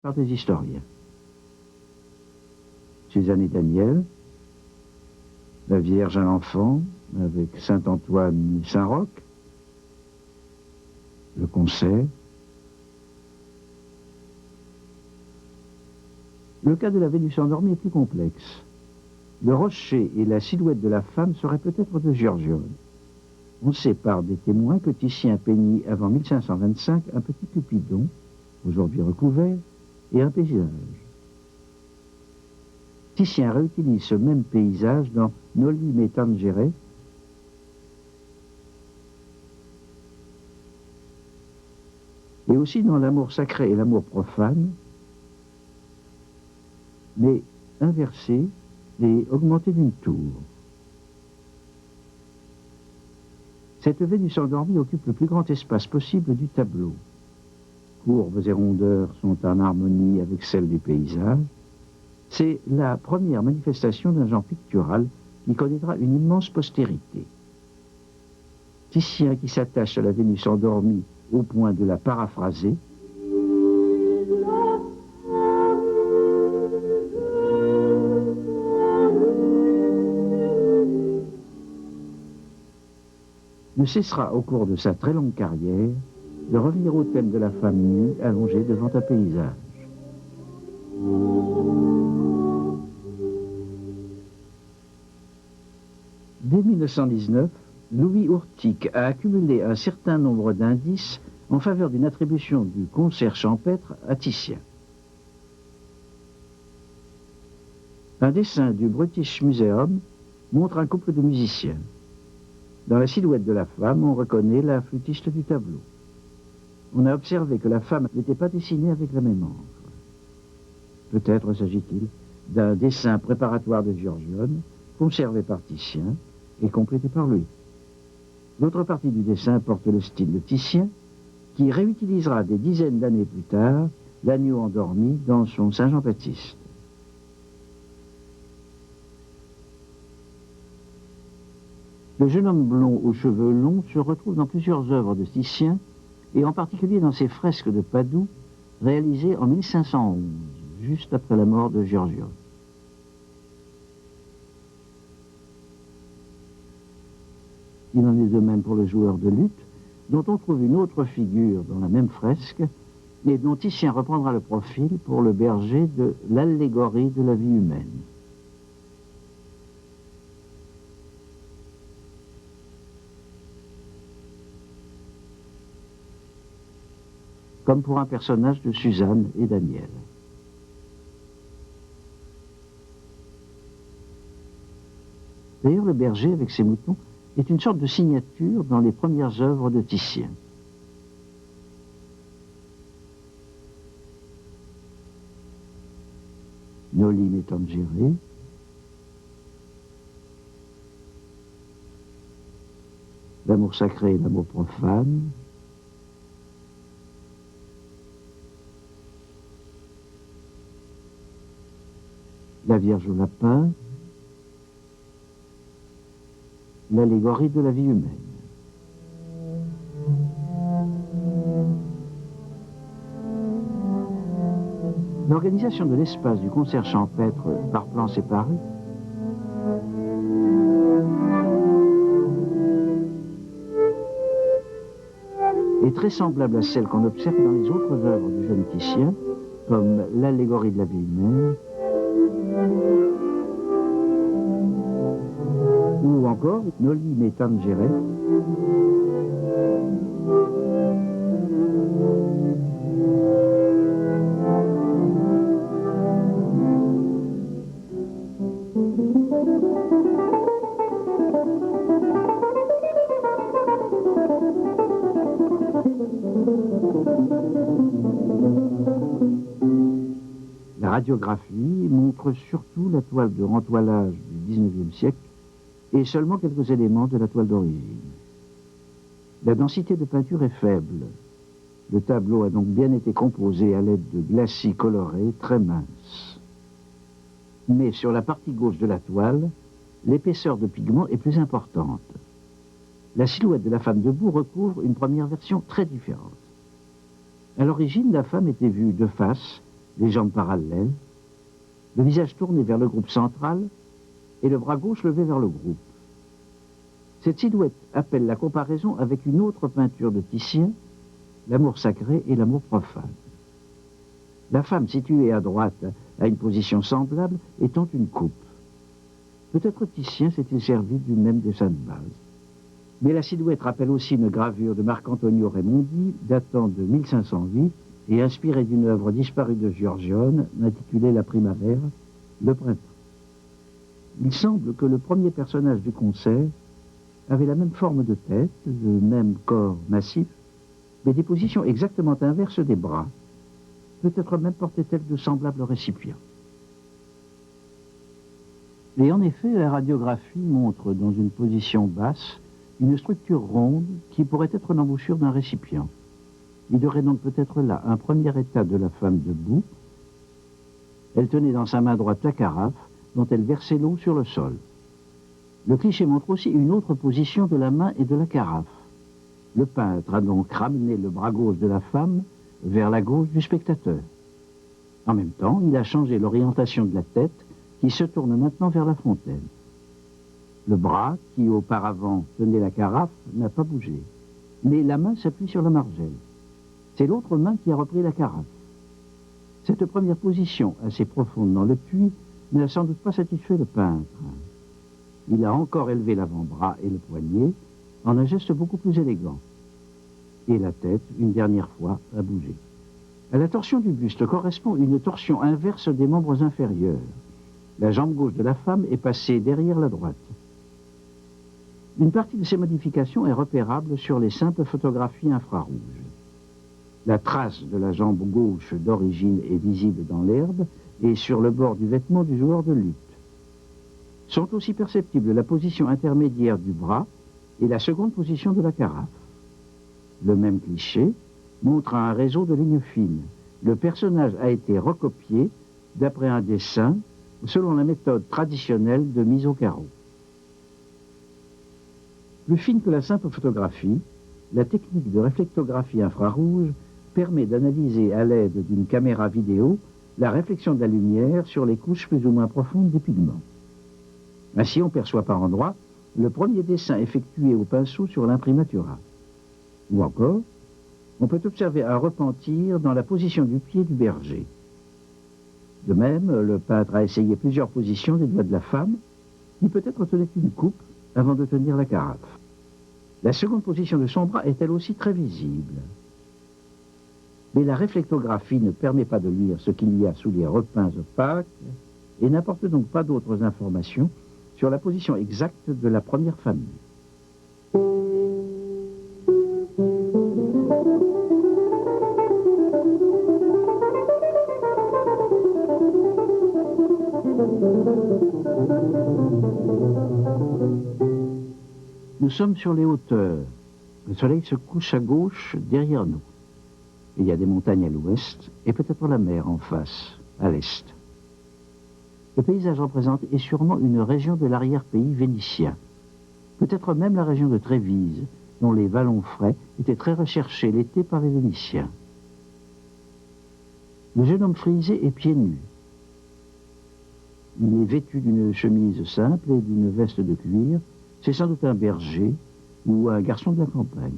par des historiens. Suzanne et Daniel, la Vierge à l'enfant, avec Saint-Antoine et Saint-Roch, le concert. Le cas de la Vénus endormie est plus complexe. Le rocher et la silhouette de la femme seraient peut-être de Giorgione. On sait par des témoins que Titien peignit avant 1525 un petit Cupidon, aujourd'hui recouvert, et un paysage. Titien réutilise ce même paysage dans Noli me tangere, et aussi dans l'amour sacré et l'amour profane, mais inversé et augmenté d'une tour. Cette Vénus endormie occupe le plus grand espace possible du tableau. Courbes et rondeurs sont en harmonie avec celles du paysage. C'est la première manifestation d'un genre pictural qui connaîtra une immense postérité. Titien qui s'attache à la Vénus endormie au point de la paraphraser, ne cessera au cours de sa très longue carrière de revenir au thème de la femme nue allongée devant un paysage. Dès 1919, Louis Urtic a accumulé un certain nombre d'indices en faveur d'une attribution du concert champêtre à Titien. Un dessin du British Museum montre un couple de musiciens. Dans la silhouette de la femme, on reconnaît la flûtiste du tableau. On a observé que la femme n'était pas dessinée avec la même encre. Peut-être s'agit-il d'un dessin préparatoire de Giorgione, conservé par Titien et complété par lui. L'autre partie du dessin porte le style de Titien, qui réutilisera des dizaines d'années plus tard l'agneau endormi dans son Saint-Jean-Baptiste. Le jeune homme blond aux cheveux longs se retrouve dans plusieurs œuvres de Titien, et en particulier dans ses fresques de Padoue, réalisées en 1511, juste après la mort de Giorgione. Il en est de même pour le joueur de luth, dont on trouve une autre figure dans la même fresque, et dont Titien reprendra le profil pour le berger de l'allégorie de la vie humaine. Comme pour un personnage de Suzanne et Daniel. D'ailleurs, le berger, avec ses moutons, est une sorte de signature dans les premières œuvres de Titien. Noli me tangere, l'amour sacré et l'amour profane, la Vierge au lapin, l'allégorie de la vie humaine. L'organisation de l'espace du concert champêtre par plan séparé est très semblable à celle qu'on observe dans les autres œuvres du jeune Titien, comme l'allégorie de la vie humaine, ou encore Noli me tangere, La radiographie montre surtout la toile de rentoilage du XIXe siècle et seulement quelques éléments de la toile d'origine. La densité de peinture est faible. Le tableau a donc bien été composé à l'aide de glacis colorés très minces. Mais sur la partie gauche de la toile, l'épaisseur de pigment est plus importante. La silhouette de la femme debout recouvre une première version très différente. À l'origine, la femme était vue de face, les jambes parallèles, le visage tourné vers le groupe central et le bras gauche levé vers le groupe. Cette silhouette appelle la comparaison avec une autre peinture de Titien, l'amour sacré et l'amour profane. La femme située à droite à une position semblable étant une coupe. Peut-être Titien s'est-il servi du même dessin de base. Mais la silhouette rappelle aussi une gravure de Marc-Antonio Raimondi datant de 1508 et inspirée d'une œuvre disparue de Giorgione intitulée La Primavera, le printemps. Il semble que le premier personnage du concert avait la même forme de tête, le même corps massif, mais des positions exactement inverses des bras. Peut-être même portait-elle de semblables récipients. Et en effet, la radiographie montre dans une position basse une structure ronde qui pourrait être l'embouchure d'un récipient. Il y aurait donc peut-être là un premier état de la femme debout. Elle tenait dans sa main droite la carafe dont elle versait l'eau sur le sol. Le cliché montre aussi une autre position de la main et de la carafe. Le peintre a donc ramené le bras gauche de la femme vers la gauche du spectateur. En même temps, il a changé l'orientation de la tête qui se tourne maintenant vers la fontaine. Le bras, qui auparavant tenait la carafe, n'a pas bougé, mais la main s'appuie sur la margelle. C'est l'autre main qui a repris la carafe. Cette première position, assez profonde dans le puits, n'a sans doute pas satisfait le peintre. Il a encore élevé l'avant-bras et le poignet en un geste beaucoup plus élégant. Et la tête, une dernière fois, a bougé. À la torsion du buste correspond une torsion inverse des membres inférieurs. La jambe gauche de la femme est passée derrière la droite. Une partie de ces modifications est repérable sur les simples photographies infrarouges. La trace de la jambe gauche d'origine est visible dans l'herbe et sur le bord du vêtement du joueur de luth. Sont aussi perceptibles la position intermédiaire du bras et la seconde position de la carafe. Le même cliché montre un réseau de lignes fines. Le personnage a été recopié d'après un dessin selon la méthode traditionnelle de mise au carreau. Plus fine que la simple photographie, la technique de réflectographie infrarouge permet d'analyser à l'aide d'une caméra vidéo la réflexion de la lumière sur les couches plus ou moins profondes des pigments. Ainsi, on perçoit par endroits le premier dessin effectué au pinceau sur l'imprimatura. Ou encore, on peut observer un repentir dans la position du pied du berger. De même, le peintre a essayé plusieurs positions des doigts de la femme, qui peut-être tenait une coupe avant de tenir la carafe. La seconde position de son bras est elle aussi très visible. Mais la réflectographie ne permet pas de lire ce qu'il y a sous les repeints opaques et n'apporte donc pas d'autres informations sur la position exacte de la première famille. Nous sommes sur les hauteurs. Le soleil se couche à gauche derrière nous. Il y a des montagnes à l'ouest et peut-être la mer en face, à l'est. Le paysage représenté est sûrement une région de l'arrière-pays vénitien. Peut-être même la région de Trévise, dont les vallons frais étaient très recherchés l'été par les Vénitiens. Le jeune homme frisé est pieds nus. Il est vêtu d'une chemise simple et d'une veste de cuir. C'est sans doute un berger ou un garçon de la campagne.